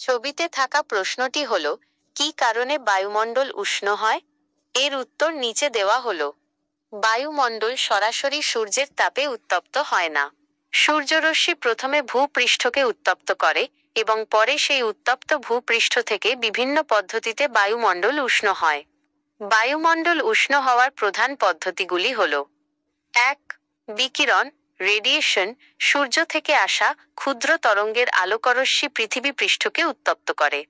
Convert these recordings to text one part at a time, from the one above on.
ছবিতে থাকা প্রশ্নটি হল, কী কারণে বায়ুমণ্ডল উষ্ণ হয়? এর উত্তর নিচে দেওয়া হলো। বায়ুমণ্ডল সরাসরি সূর্যের তাপে উত্তপ্ত হয় না। সূর্যরশ্মি প্রথমে ভূপৃষ্ঠকে উত্তপ্ত করে এবং পরে সেই উত্তপ্ত ভূপৃষ্ঠ থেকে বিভিন্ন পদ্ধতিতে বায়ুমণ্ডল উষ্ণ হয়। বায়ুমণ্ডল উষ্ণ হওয়ার প্রধান পদ্ধতিগুলি হল: ১. বিকিরণ, রেডিয়েশন, সূর্য থেকে আসা ক্ষুদ্র তরঙ্গের আলোকরশ্মি পৃথিবী পৃষ্ঠকে উত্তপ্ত করে।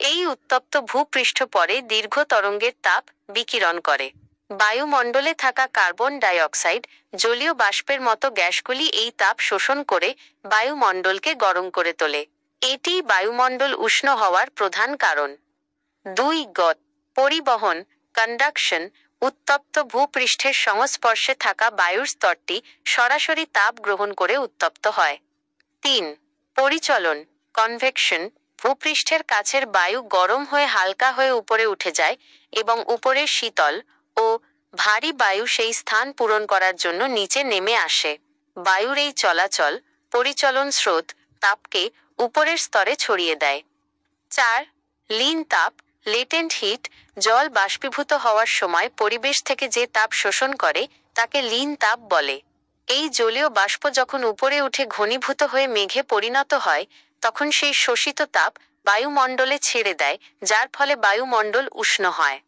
এই উত্তপ্ত ভূপৃষ্ঠ পরে দীর্ঘ তরঙ্গের তাপ বিকিরণ করে। বায়ুমণ্ডলে থাকা কার্বন ডাই অক্সাইড, জলীয় বাষ্পের মতো গ্যাসগুলি এই তাপ শোষণ করে বায়ুমণ্ডলকে গরম করে তোলে। এটিই বায়ুমণ্ডল উষ্ণ হওয়ার প্রধান কারণ। ২. পরিবহন, কন্ডাকশন, উত্তপ্ত ভূপৃষ্ঠের সংস্পর্শে থাকা বায়ুর স্তরটি সরাসরি তাপ গ্রহণ করে উত্তপ্ত হয়। ৩. পরিচলন, কনভেকশন, ভূপৃষ্ঠের কাছের বায়ু গরম হয়ে হালকা হয়ে উপরে উঠে যায় এবং উপরের শীতল ও ভারী বায়ু সেই স্থান পূরণ করার জন্য নিচে নেমে আসে। বায়ুর এই চলাচল, পরিচলন স্রোত তাপকে উপরের স্তরে ছড়িয়ে দেয়। ৪. লীন তাপ, লেটেন্ট হিট, জল বাষ্পীভূত হওয়ার সময় পরিবেশ থেকে যে তাপ শোষণ করে তাকে লীন তাপ বলে। এই জলীয় বাষ্প যখন উপরে উঠে ঘনীভূত হয়ে মেঘে পরিণত হয়, তখন সেই শোষিত তাপ বায়ুমণ্ডলে ছেড়ে দেয়, যার ফলে বায়ুমণ্ডল উষ্ণ হয়।